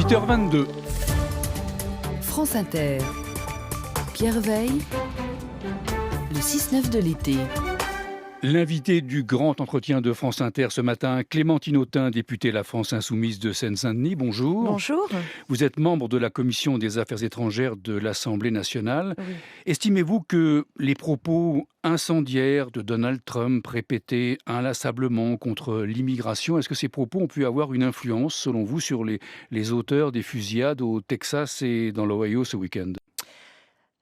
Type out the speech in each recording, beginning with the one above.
8h22. France Inter. Pierre Veille, le 6-9 de l'été. L'invité du grand entretien de France Inter ce matin, Clémentine Autain, députée La France Insoumise de Seine-Saint-Denis. Bonjour. Bonjour. Vous êtes membre de la Commission des Affaires étrangères de l'Assemblée nationale. Oui. Estimez-vous que les propos incendiaires de Donald Trump répétés inlassablement contre l'immigration, est-ce que ces propos ont pu avoir une influence, selon vous, sur les auteurs des fusillades au Texas et dans l'Ohio ce week-end ?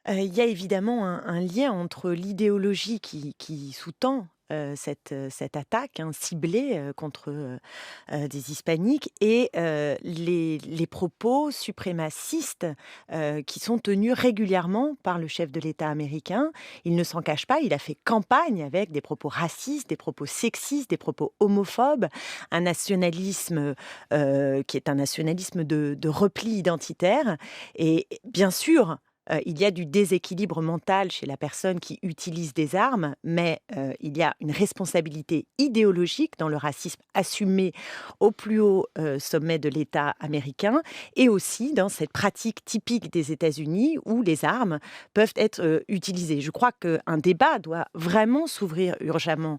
Il y a évidemment un lien entre l'idéologie qui sous-tend cette attaque ciblée contre des hispaniques et les propos suprémacistes qui sont tenus régulièrement par le chef de l'État américain. Il ne s'en cache pas, il a fait campagne avec des propos racistes, des propos sexistes, des propos homophobes, un nationalisme qui est un nationalisme de repli identitaire. Et bien sûr, il y a du déséquilibre mental chez la personne qui utilise des armes, mais il y a une responsabilité idéologique dans le racisme assumé au plus haut sommet de l'État américain et aussi dans cette pratique typique des États-Unis où les armes peuvent être utilisées. Je crois qu'un débat doit vraiment s'ouvrir urgemment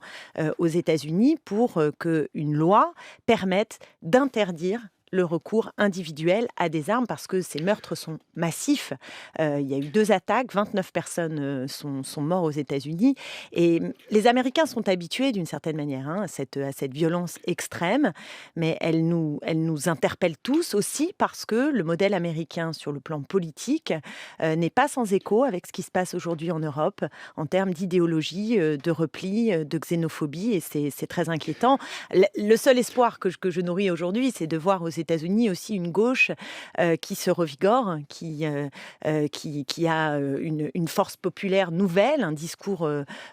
aux États-Unis pour qu'une loi permette d'interdire le recours individuel à des armes parce que ces meurtres sont massifs. Il y a eu 2 attaques, 29 personnes sont mortes aux États-Unis. Et les Américains sont habitués d'une certaine manière à cette violence extrême, mais elle nous interpelle tous aussi parce que le modèle américain sur le plan politique n'est pas sans écho avec ce qui se passe aujourd'hui en Europe en termes d'idéologie, de repli, de xénophobie, et c'est très inquiétant. Le seul espoir que je nourris aujourd'hui, c'est de voir aux États-Unis aussi une gauche qui se revigore, qui a une force populaire nouvelle, un discours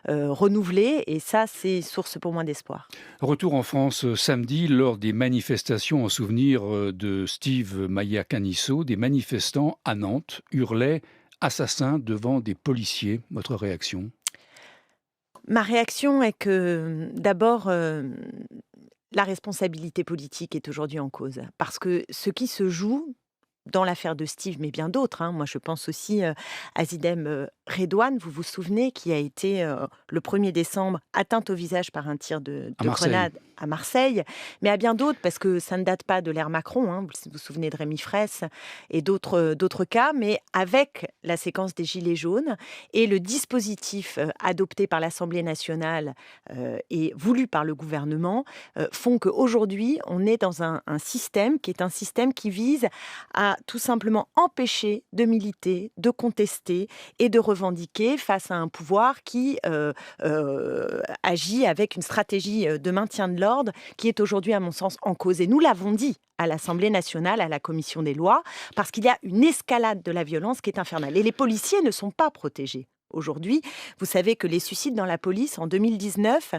renouvelé, et ça, c'est source pour moi d'espoir. Retour en France samedi lors des manifestations en souvenir de Steve Maia Caniço. Des manifestants à Nantes hurlaient « assassin » devant des policiers. Votre réaction ? Ma réaction est que d'abord, la responsabilité politique est aujourd'hui en cause. Parce que ce qui se joue dans l'affaire de Steve, mais bien d'autres, moi je pense aussi à Zidem Redouane, vous vous souvenez, qui a été le 1er décembre atteinte au visage par un tir de grenade à Marseille, mais à bien d'autres, parce que ça ne date pas de l'ère Macron, vous vous souvenez de Rémi Fraisse et d'autres cas, mais avec la séquence des Gilets jaunes et le dispositif adopté par l'Assemblée nationale et voulu par le gouvernement, font qu'aujourd'hui on est dans un système qui est un système qui vise à tout simplement empêcher de militer, de contester et de revendiquer face à un pouvoir qui agit avec une stratégie de maintien de l'ordre qui est aujourd'hui, à mon sens, en cause. Et nous l'avons dit à l'Assemblée nationale, à la Commission des lois, parce qu'il y a une escalade de la violence qui est infernale. Et les policiers ne sont pas protégés. Aujourd'hui, vous savez que les suicides dans la police, en 2019,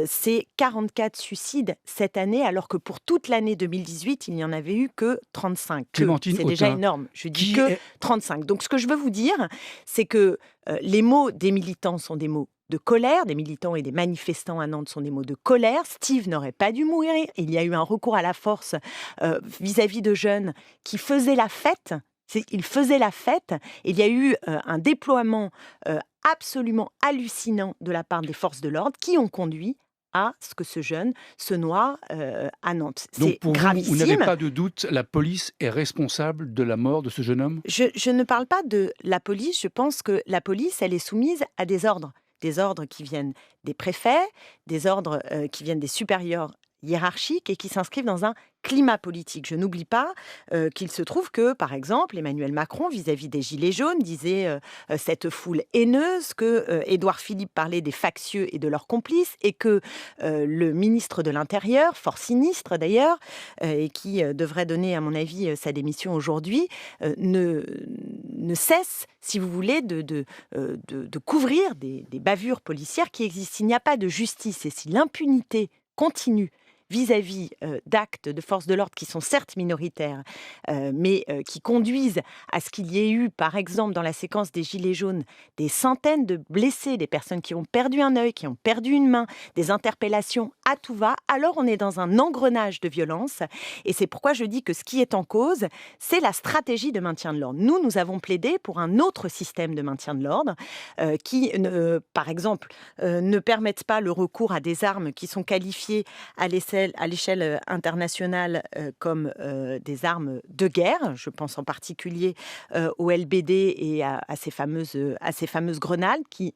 c'est 44 suicides cette année, alors que pour toute l'année 2018, il n'y en avait eu que 35. C'est déjà énorme. Je dis que 35. Donc, ce que je veux vous dire, c'est que les mots des militants sont des mots de colère, des militants et des manifestants à Nantes sont des mots de colère. Steve n'aurait pas dû mourir. Il y a eu un recours à la force vis-à-vis de jeunes qui faisaient la fête. Il faisait la fête. Il y a eu un déploiement absolument hallucinant de la part des forces de l'ordre qui ont conduit à ce que ce jeune se noie à Nantes. Donc pour vous n'avez pas de doute, la police est responsable de la mort de ce jeune homme ? Je ne parle pas de la police. Je pense que la police, elle est soumise à des ordres. Des ordres qui viennent des préfets, des ordres qui viennent des supérieurs hiérarchiques et qui s'inscrivent dans un climat politique. Je n'oublie pas qu'il se trouve que, par exemple, Emmanuel Macron, vis-à-vis des Gilets jaunes, disait cette foule haineuse, que Édouard Philippe parlait des factieux et de leurs complices, et que le ministre de l'Intérieur, fort sinistre d'ailleurs, et qui devrait donner, à mon avis, sa démission aujourd'hui, ne cesse, si vous voulez, de couvrir des bavures policières qui existent. Il n'y a pas de justice, et si l'impunité continue vis-à-vis d'actes de forces de l'ordre qui sont certes minoritaires, mais qui conduisent à ce qu'il y ait eu, par exemple, dans la séquence des Gilets jaunes, des centaines de blessés, des personnes qui ont perdu un œil, qui ont perdu une main, des interpellations à tout va, alors on est dans un engrenage de violence. Et c'est pourquoi je dis que ce qui est en cause, c'est la stratégie de maintien de l'ordre. Nous avons plaidé pour un autre système de maintien de l'ordre qui, par exemple, ne permettent pas le recours à des armes qui sont qualifiées à l'échelle internationale comme des armes de guerre. Je pense en particulier au LBD et à ces fameuses grenades qui,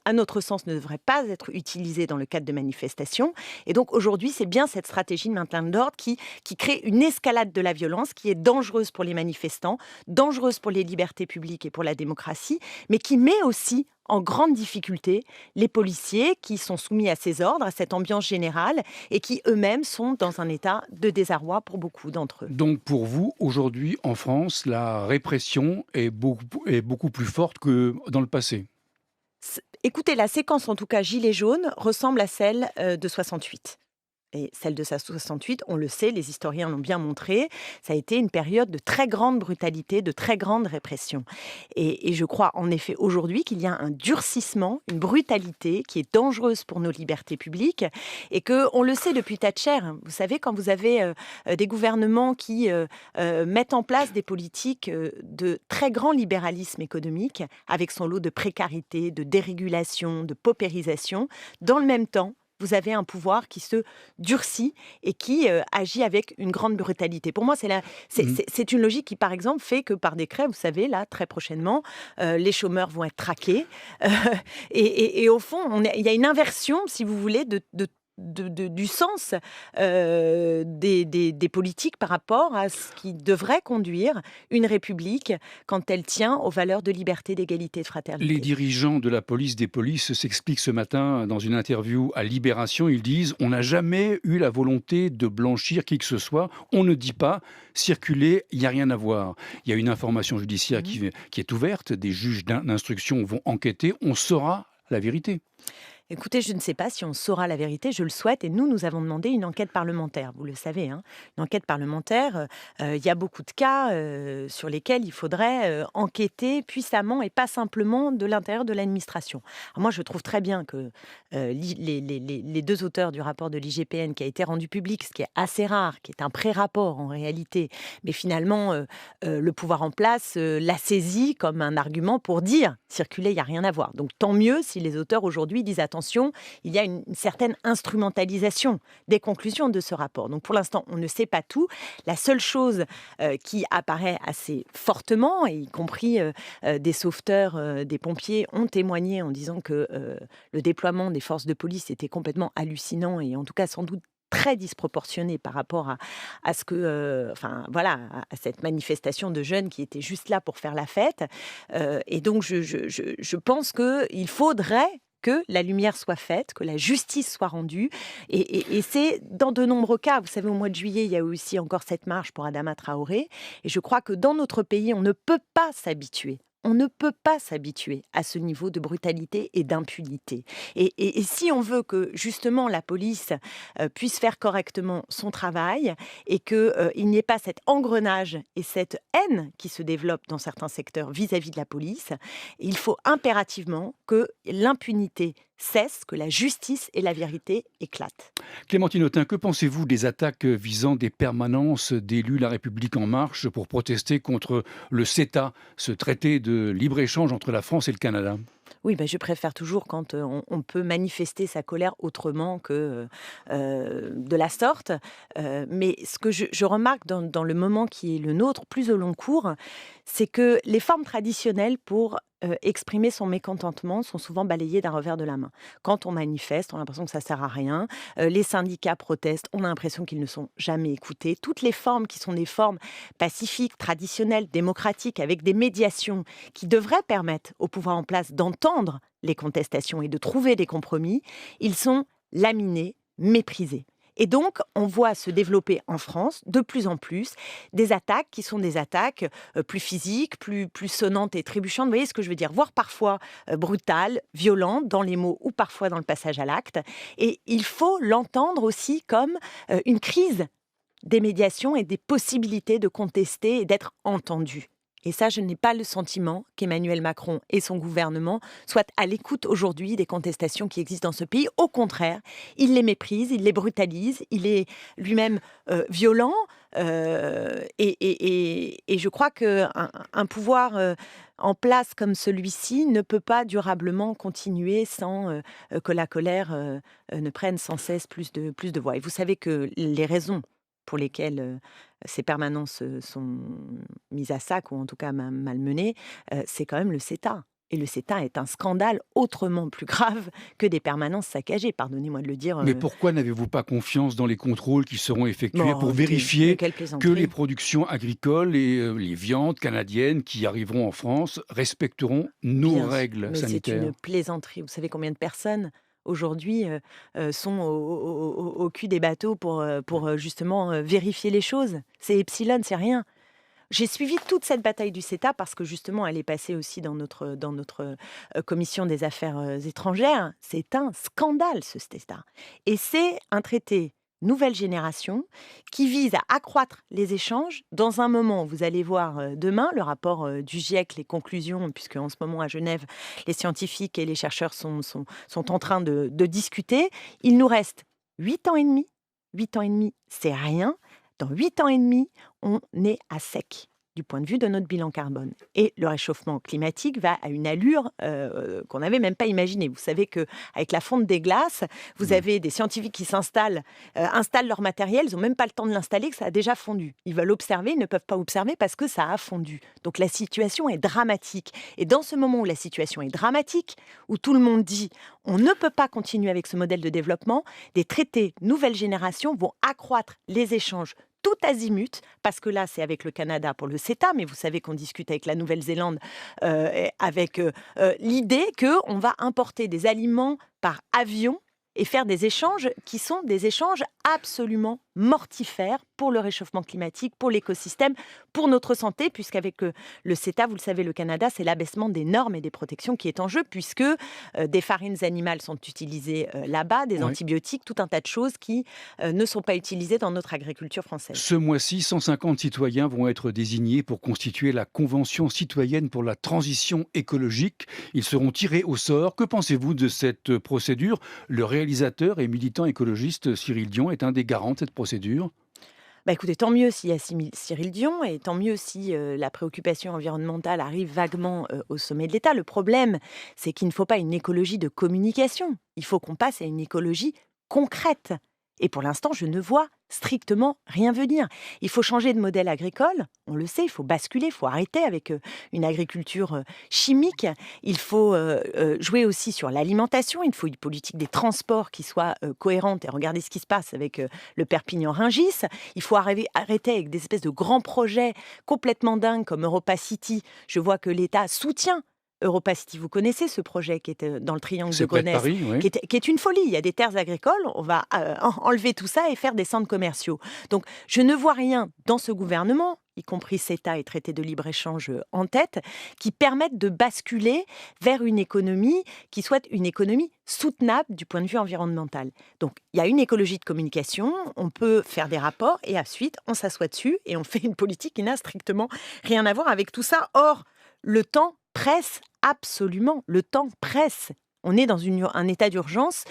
à notre sens, ne devraient pas être utilisées dans le cadre de manifestations. Et donc aujourd'hui, c'est bien cette stratégie de maintien de l'ordre qui crée une escalade de la violence qui est dangereuse pour les manifestants, dangereuse pour les libertés publiques et pour la démocratie, mais qui met aussi en grande difficulté les policiers qui sont soumis à ces ordres, à cette ambiance générale, et qui eux-mêmes sont dans un état de désarroi pour beaucoup d'entre eux. Donc pour vous, aujourd'hui, en France, la répression est beaucoup plus forte que dans le passé? Écoutez, la séquence, en tout cas Gilets jaunes, ressemble à celle de 68. Et celle de 68, on le sait, les historiens l'ont bien montré, ça a été une période de très grande brutalité, de très grande répression. Et je crois en effet aujourd'hui qu'il y a un durcissement, une brutalité qui est dangereuse pour nos libertés publiques et qu'on le sait depuis Thatcher. Vous savez, quand vous avez des gouvernements qui mettent en place des politiques de très grand libéralisme économique, avec son lot de précarité, de dérégulation, de paupérisation, dans le même temps, vous avez un pouvoir qui se durcit et qui agit avec une grande brutalité. Pour moi, c'est une logique qui, par exemple, fait que par décret, vous savez, là, très prochainement, les chômeurs vont être traqués. Et au fond, il y a une inversion, si vous voulez, du sens des politiques par rapport à ce qui devrait conduire une république quand elle tient aux valeurs de liberté, d'égalité et de fraternité. Les dirigeants de la police des polices s'expliquent ce matin dans une interview à Libération. Ils disent « On n'a jamais eu la volonté de blanchir qui que ce soit. On ne dit pas circuler, il n'y a rien à voir. » Il y a une information judiciaire qui est ouverte. Des juges d'instruction vont enquêter. On saura la vérité. Écoutez, je ne sais pas si on saura la vérité, je le souhaite. Et nous avons demandé une enquête parlementaire, vous le savez. Une enquête parlementaire, il y a beaucoup de cas sur lesquels il faudrait enquêter puissamment et pas simplement de l'intérieur de l'administration. Alors moi, je trouve très bien que les deux auteurs du rapport de l'IGPN qui a été rendu public, ce qui est assez rare, qui est un pré-rapport en réalité, mais finalement, le pouvoir en place l'a saisi comme un argument pour dire « circuler, il n'y a rien à voir ». Donc tant mieux si les auteurs aujourd'hui disent attention, il y a une certaine instrumentalisation des conclusions de ce rapport. Donc pour l'instant, on ne sait pas tout. La seule chose qui apparaît assez fortement, et y compris des sauveteurs, des pompiers, ont témoigné en disant que le déploiement des forces de police était complètement hallucinant et en tout cas sans doute très disproportionné par rapport à ce que, à cette manifestation de jeunes qui étaient juste là pour faire la fête. Et donc, je pense qu'il faudrait que la lumière soit faite, que la justice soit rendue. Et c'est dans de nombreux cas. Vous savez, au mois de juillet, il y a eu aussi encore cette marche pour Adama Traoré. Et je crois que dans notre pays, on ne peut pas s'habituer. On ne peut pas s'habituer à ce niveau de brutalité et d'impunité. Et si on veut que, justement, la police puisse faire correctement son travail et qu'il n'y ait pas cet engrenage et cette haine qui se développe dans certains secteurs vis-à-vis de la police, il faut impérativement que l'impunité cesse, que la justice et la vérité éclatent. Clémentine Autain, que pensez-vous des attaques visant des permanences d'élus La République En Marche pour protester contre le CETA, ce traité de libre-échange entre la France et le Canada ? Oui, je préfère toujours quand on peut manifester sa colère autrement que de la sorte. Mais ce que je remarque dans le moment qui est le nôtre, plus au long cours, c'est que les formes traditionnelles pour exprimer son mécontentement sont souvent balayées d'un revers de la main. Quand on manifeste, on a l'impression que ça ne sert à rien. Les syndicats protestent, on a l'impression qu'ils ne sont jamais écoutés. Toutes les formes qui sont des formes pacifiques, traditionnelles, démocratiques, avec des médiations qui devraient permettre au pouvoir en place d'entendre les contestations et de trouver des compromis, ils sont laminés, méprisés. Et donc, on voit se développer en France, de plus en plus, des attaques qui sont des attaques plus physiques, plus sonnantes et trébuchantes. Vous voyez ce que je veux dire? Voire parfois brutales, violentes dans les mots ou parfois dans le passage à l'acte. Et il faut l'entendre aussi comme une crise des médiations et des possibilités de contester et d'être entendu. Et ça, je n'ai pas le sentiment qu'Emmanuel Macron et son gouvernement soient à l'écoute aujourd'hui des contestations qui existent dans ce pays. Au contraire, il les méprise, il les brutalise, il est lui-même violent. Et je crois qu'un pouvoir en place comme celui-ci ne peut pas durablement continuer sans que la colère ne prenne sans cesse plus de voix. Et vous savez que les raisons pour lesquelles ces permanences sont mises à sac, ou en tout cas malmenées, c'est quand même le CETA. Et le CETA est un scandale autrement plus grave que des permanences saccagées, pardonnez-moi de le dire. Mais pourquoi n'avez-vous pas confiance dans les contrôles qui seront effectués pour Mais vérifier quelle que plaisanterie. les productions agricoles et les viandes canadiennes qui arriveront en France respecteront nos Bien sûr, règles mais c'est sanitaires? une plaisanterie. Vous savez combien de personnes aujourd'hui sont au cul des bateaux pour justement vérifier les choses? C'est Epsilon, c'est rien. J'ai suivi toute cette bataille du CETA parce que justement, elle est passée aussi dans notre commission des affaires étrangères. C'est un scandale, ce CETA. Et c'est un traité nouvelle génération qui vise à accroître les échanges dans un moment, vous allez voir demain, le rapport du GIEC, les conclusions, puisque en ce moment à Genève, les scientifiques et les chercheurs sont en train de discuter. Il nous reste 8 ans et demi. 8 ans et demi, c'est rien. Dans 8 ans et demi, on est à sec du point de vue de notre bilan carbone. Et le réchauffement climatique va à une allure qu'on n'avait même pas imaginée. Vous savez qu'avec la fonte des glaces, vous avez des scientifiques qui installent leur matériel, ils n'ont même pas le temps de l'installer, que ça a déjà fondu. Ils veulent observer, ils ne peuvent pas observer parce que ça a fondu. Donc la situation est dramatique. Et dans ce moment où la situation est dramatique, où tout le monde dit on ne peut pas continuer avec ce modèle de développement, des traités nouvelle génération vont accroître les échanges tout azimut, parce que là, c'est avec le Canada pour le CETA, mais vous savez qu'on discute avec la Nouvelle-Zélande avec l'idée qu'on va importer des aliments par avion et faire des échanges qui sont des échanges absolument mortifères pour le réchauffement climatique, pour l'écosystème, pour notre santé, puisqu'avec le CETA, vous le savez, le Canada, c'est l'abaissement des normes et des protections qui est en jeu, puisque des farines animales sont utilisées là-bas, des Oui. antibiotiques, tout un tas de choses qui ne sont pas utilisées dans notre agriculture française. Ce mois-ci, 150 citoyens vont être désignés pour constituer la Convention citoyenne pour la transition écologique. Ils seront tirés au sort. Que pensez-vous de cette procédure? Le réalisateur et militant écologiste Cyril Dion est un des garants de cette procédure. Bah écoutez, tant mieux s'il y a Cyril Dion et tant mieux si la préoccupation environnementale arrive vaguement au sommet de l'État. Le problème, c'est qu'il ne faut pas une écologie de communication. Il faut qu'on passe à une écologie concrète. Et pour l'instant, je ne vois strictement rien venir. Il faut changer de modèle agricole, on le sait, il faut basculer, il faut arrêter avec une agriculture chimique. Il faut jouer aussi sur l'alimentation, il faut une politique des transports qui soit cohérente. Et regardez ce qui se passe avec le Perpignan-Rungis. Il faut arrêter avec des espèces de grands projets complètement dingues comme Europa City. Je vois que l'État soutient Europa City, vous connaissez ce projet qui est dans le triangle de C'est près de Gonesse, Paris, oui. qui est une folie. Il y a des terres agricoles, on va enlever tout ça et faire des centres commerciaux. Donc, je ne vois rien dans ce gouvernement, y compris CETA et traité de libre-échange en tête, qui permettent de basculer vers une économie qui soit une économie soutenable du point de vue environnemental. Donc, il y a une écologie de communication, on peut faire des rapports et ensuite, on s'assoit dessus et on fait une politique qui n'a strictement rien à voir avec tout ça. Or, le temps presse absolument, le temps presse. On est dans un état d'urgence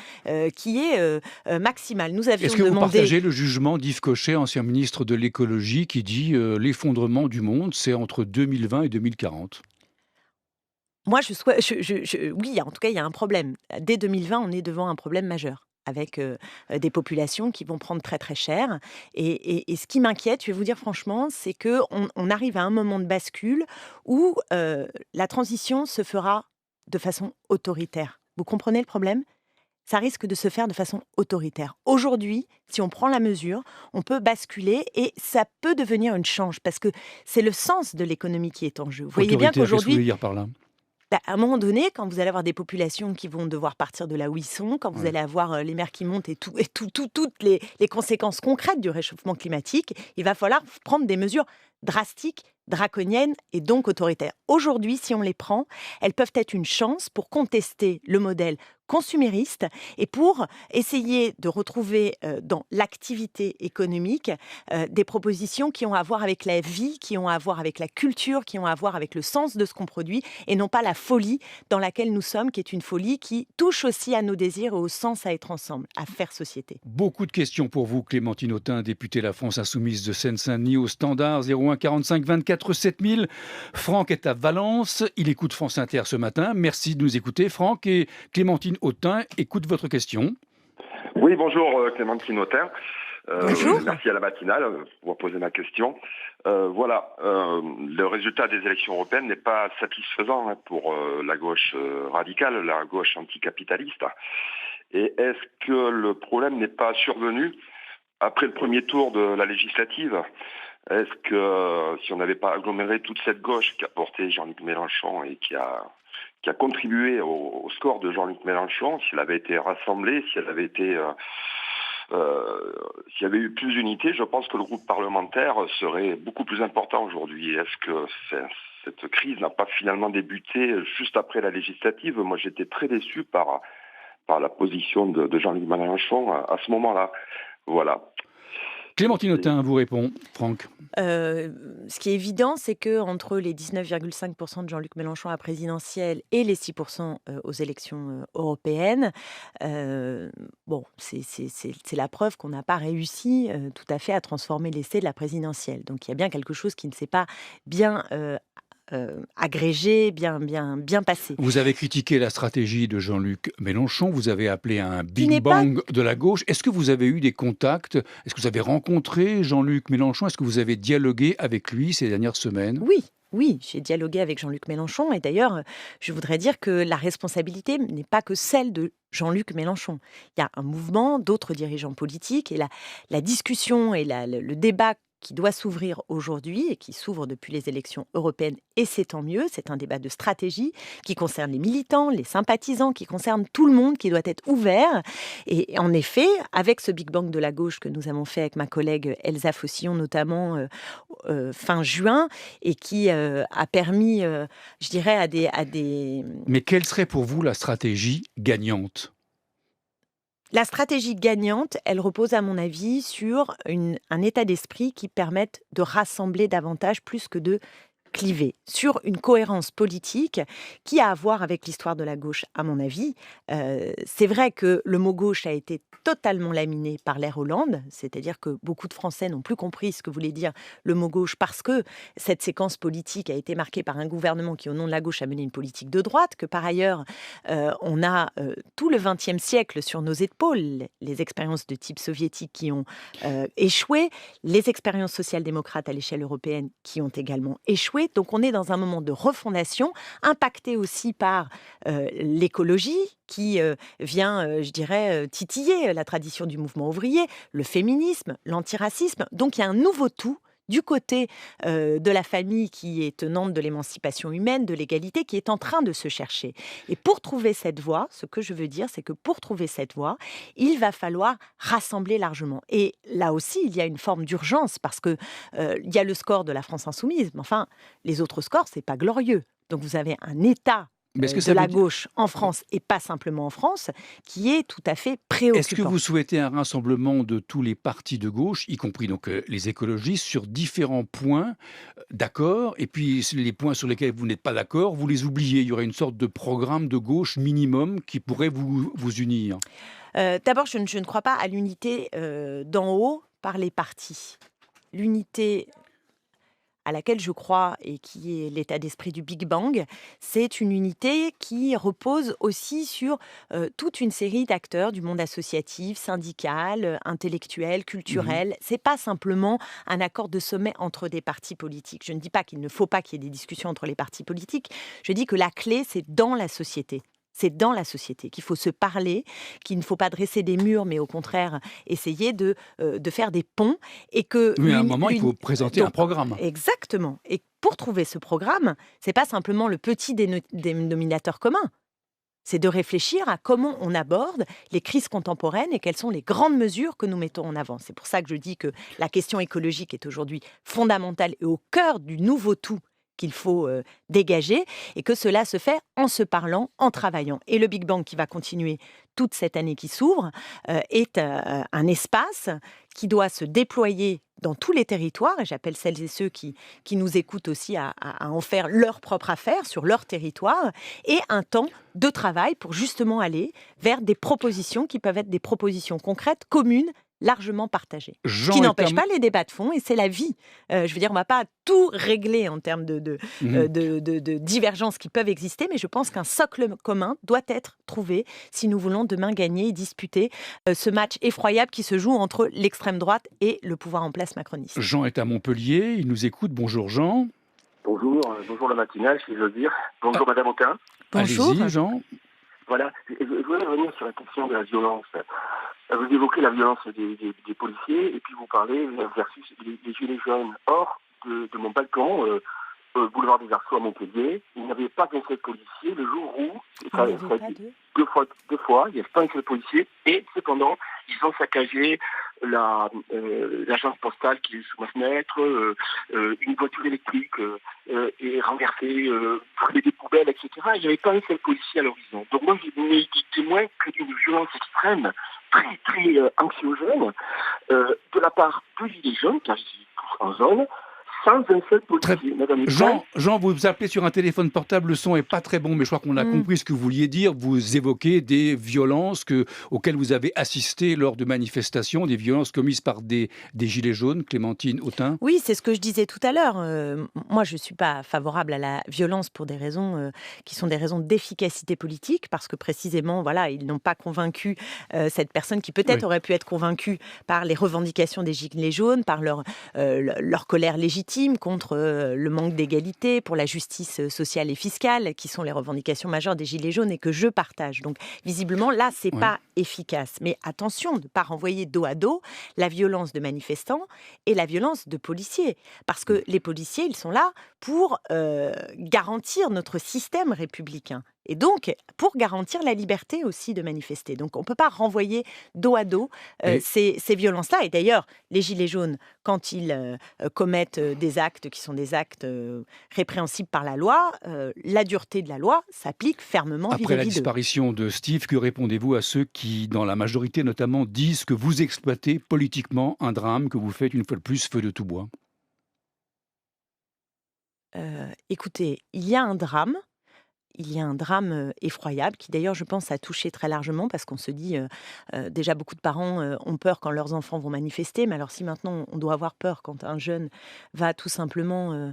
qui est maximal. Nous avions Est-ce que vous demandé... partagez le jugement d'Yves Cochet, ancien ministre de l'écologie, qui dit l'effondrement du monde, c'est entre 2020 et 2040? Moi, oui, en tout cas, il y a un problème. Dès 2020, on est devant un problème majeur, avec des populations qui vont prendre très très cher. Et ce qui m'inquiète, je vais vous dire franchement, c'est qu'on arrive à un moment de bascule où la transition se fera de façon autoritaire. Vous comprenez le problème? Ça risque de se faire de façon autoritaire. Aujourd'hui, si on prend la mesure, on peut basculer et ça peut devenir une change parce que c'est le sens de l'économie qui est en jeu. Vous voyez bien Autoritaire, qu'est-ce que vous voulez qu'aujourd'hui, dire par là? À un moment donné, quand vous allez avoir des populations qui vont devoir partir de là où ils sont, quand vous Ouais. allez avoir les mers qui montent et toutes les conséquences concrètes du réchauffement climatique, il va falloir prendre des mesures drastiques, draconiennes et donc autoritaires. Aujourd'hui, si on les prend, elles peuvent être une chance pour contester le modèle consumériste et pour essayer de retrouver dans l'activité économique des propositions qui ont à voir avec la vie, qui ont à voir avec la culture, qui ont à voir avec le sens de ce qu'on produit et non pas la folie dans laquelle nous sommes, qui est une folie qui touche aussi à nos désirs et au sens à être ensemble, à faire société. Beaucoup de questions pour vous, Clémentine Autain, députée La France Insoumise de Seine-Saint-Denis, au standard 01 45 24 7000. Franck est à Valence, il écoute France Inter ce matin. Merci de nous écouter, Franck. Et Clémentine Autain écoute votre question. Oui, bonjour Clémentine Autain. Bonjour. Merci à la matinale pour poser ma question. Le résultat des élections européennes n'est pas satisfaisant pour la gauche radicale, la gauche anticapitaliste. Et est-ce que le problème n'est pas survenu après le premier tour de la législative? Est-ce que si on n'avait pas aggloméré toute cette gauche qui a porté Jean-Luc Mélenchon et qui a contribué au score de Jean-Luc Mélenchon, s'il avait été rassemblé, s'il y avait eu plus d'unité, je pense que le groupe parlementaire serait beaucoup plus important aujourd'hui. Est-ce que cette crise n'a pas finalement débuté juste après la législative? Moi, j'étais très déçu par la position de Jean-Luc Mélenchon à ce moment-là. Voilà. Clémentine Autain vous répond, Franck. Ce qui est évident, c'est que entre les 19,5% de Jean-Luc Mélenchon à la présidentielle et les 6% aux élections européennes, c'est la preuve qu'on n'a pas réussi tout à fait à transformer l'essai de la présidentielle. Donc il y a bien quelque chose qui ne s'est pas bien agrégé, bien passé. Vous avez critiqué la stratégie de Jean-Luc Mélenchon, vous avez appelé à un n'est Big Bang de la gauche. Est-ce que vous avez eu des contacts? Est-ce que vous avez rencontré Jean-Luc Mélenchon? Est-ce que vous avez dialogué avec lui ces dernières semaines? Oui, j'ai dialogué avec Jean-Luc Mélenchon et d'ailleurs, je voudrais dire que la responsabilité n'est pas que celle de Jean-Luc Mélenchon. Il y a un mouvement, d'autres dirigeants politiques et la discussion et le débat qui doit s'ouvrir aujourd'hui et qui s'ouvre depuis les élections européennes, et c'est tant mieux, c'est un débat de stratégie qui concerne les militants, les sympathisants, qui concerne tout le monde, qui doit être ouvert. Et en effet, avec ce Big Bang de la gauche que nous avons fait avec ma collègue Elsa Fossillon, notamment fin juin, et qui a permis, je dirais, à des... Mais quelle serait pour vous la stratégie gagnante? La stratégie gagnante, elle repose à mon avis sur un état d'esprit qui permette de rassembler davantage plus que de cliver, sur une cohérence politique qui a à voir avec l'histoire de la gauche, à mon avis. C'est vrai que le mot gauche a été totalement laminé par l'ère Hollande, c'est-à-dire que beaucoup de Français n'ont plus compris ce que voulait dire le mot gauche parce que cette séquence politique a été marquée par un gouvernement qui, au nom de la gauche, a mené une politique de droite, que par ailleurs, on a tout le XXe siècle sur nos épaules, les expériences de type soviétique qui ont échoué, les expériences social-démocrates à l'échelle européenne qui ont également échoué. Donc on est dans un moment de refondation, impacté aussi par l'écologie qui vient, je dirais, titiller la tradition du mouvement ouvrier, le féminisme, l'antiracisme. Donc il y a un nouveau tout du côté de la famille qui est tenante de l'émancipation humaine, de l'égalité, qui est en train de se chercher. Et pour trouver cette voie, ce que je veux dire, c'est que pour trouver cette voie, il va falloir rassembler largement. Et là aussi, il y a une forme d'urgence, parce que il y a le score de la France Insoumise, mais enfin, les autres scores, c'est pas glorieux. Donc vous avez un État Mais est-ce que de ça la veut dire- gauche en France, et pas simplement en France, qui est tout à fait préoccupant. Est-ce que vous souhaitez un rassemblement de tous les partis de gauche, y compris donc les écologistes, sur différents points d'accord, et puis les points sur lesquels vous n'êtes pas d'accord, vous les oubliez? Il y aurait une sorte de programme de gauche minimum qui pourrait vous unir? D'abord, je ne crois pas à l'unité d'en haut par les partis. L'unité à laquelle je crois et qui est l'état d'esprit du Big Bang, c'est une unité qui repose aussi sur toute une série d'acteurs du monde associatif, syndical, intellectuel, culturel. C'est pas simplement un accord de sommet entre des partis politiques. Je ne dis pas qu'il ne faut pas qu'il y ait des discussions entre les partis politiques. Je dis que la clé, c'est dans la société. C'est dans la société qu'il faut se parler, qu'il ne faut pas dresser des murs, mais au contraire essayer de faire des ponts. Et que Oui, à un moment, il faut présenter un programme. Exactement. Et pour trouver ce programme, c'est pas simplement le petit dénominateur commun. C'est de réfléchir à comment on aborde les crises contemporaines et quelles sont les grandes mesures que nous mettons en avant. C'est pour ça que je dis que la question écologique est aujourd'hui fondamentale et au cœur du nouveau tout qu'il faut dégager, et que cela se fait en se parlant, en travaillant. Et le Big Bang qui va continuer toute cette année qui s'ouvre est un espace qui doit se déployer dans tous les territoires, et j'appelle celles et ceux qui nous écoutent aussi à en faire leur propre affaire sur leur territoire, et un temps de travail pour justement aller vers des propositions qui peuvent être des propositions concrètes, communes, largement partagées. Ce qui n'empêche pas les débats de fond, et c'est la vie. Je veux dire, on ne va pas tout régler en termes de divergences qui peuvent exister, mais je pense qu'un socle commun doit être trouvé si nous voulons demain gagner et disputer ce match effroyable qui se joue entre l'extrême droite et le pouvoir en place macroniste. Jean est à Montpellier, il nous écoute. Bonjour Jean. Bonjour la matinale, si je veux dire. Bonjour Madame Autain. Bonjour. Allez-y Jean. Voilà, je voulais revenir sur la question de la violence. Vous évoquez la violence des policiers et puis vous parlez versus les gilets jaunes. Or, de mon balcon, boulevard des Arceaux à Montpellier, il n'y avait pas qu'un seul policier le jour où, deux fois, il n'y avait pas un seul policier, et cependant, ils ont saccagé l'agence postale qui est sous ma fenêtre, une voiture électrique, et renversé, brûlé des poubelles, etc. Il n'y avait pas un seul policier à l'horizon. Donc moi, j'ai été témoin que d'une violence extrême, très, très anxiogène, de la part de gilets jaunes, car ils sont tous en zone, sans un seul policier. Jean, vous appelez sur un téléphone portable, le son n'est pas très bon, mais je crois qu'on a compris ce que vous vouliez dire. Vous évoquez des violences auxquelles vous avez assisté lors de manifestations, des violences commises par des gilets jaunes. Clémentine Autain. Oui, c'est ce que je disais tout à l'heure. Moi, je ne suis pas favorable à la violence pour des raisons qui sont des raisons d'efficacité politique, parce que précisément, voilà, ils n'ont pas convaincu cette personne qui peut-être aurait pu être convaincue par les revendications des gilets jaunes, par leur colère légitime contre le manque d'égalité, pour la justice sociale et fiscale, qui sont les revendications majeures des Gilets jaunes et que je partage. Donc, visiblement, là, c'est pas efficace. Mais attention de ne pas renvoyer dos à dos la violence de manifestants et la violence de policiers. Parce que les policiers, ils sont là pour garantir notre système républicain. Et donc, pour garantir la liberté aussi de manifester. Donc, on ne peut pas renvoyer dos à dos ces violences-là. Et d'ailleurs, les Gilets jaunes, quand ils commettent des actes qui sont des actes répréhensibles par la loi, la dureté de la loi s'applique fermement vis-à-vis d'eux. Après la disparition de Steve, que répondez-vous à ceux qui, dans la majorité notamment, disent que vous exploitez politiquement un drame, que vous faites une fois de plus feu de tout bois? Écoutez, il y a un drame. Il y a un drame effroyable qui d'ailleurs, je pense, a touché très largement, parce qu'on se dit, déjà beaucoup de parents ont peur quand leurs enfants vont manifester, mais alors si maintenant on doit avoir peur quand un jeune va tout simplement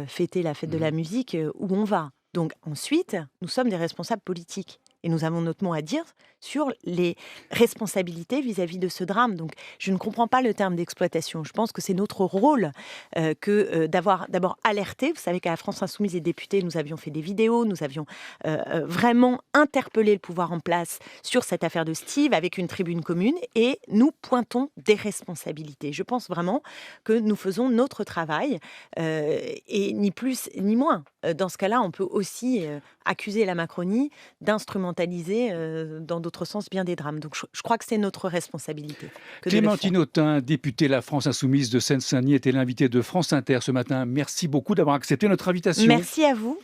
fêter la fête de la musique, où on va? Donc ensuite, nous sommes des responsables politiques. Et nous avons notre mot à dire sur les responsabilités vis-à-vis de ce drame. Donc, je ne comprends pas le terme d'exploitation. Je pense que c'est notre rôle d'avoir d'abord alerté. Vous savez qu'à la France Insoumise, les députés, nous avions fait des vidéos, nous avions vraiment interpellé le pouvoir en place sur cette affaire de Steve avec une tribune commune, et nous pointons des responsabilités. Je pense vraiment que nous faisons notre travail, et ni plus ni moins. Dans ce cas-là, on peut aussi accuser la Macronie d'instrumentaliser dans d'autres sens bien des drames. Donc je crois que c'est notre responsabilité. Clémentine Autain, députée La France Insoumise de Seine-Saint-Denis, était l'invitée de France Inter ce matin. Merci beaucoup d'avoir accepté notre invitation. Merci à vous.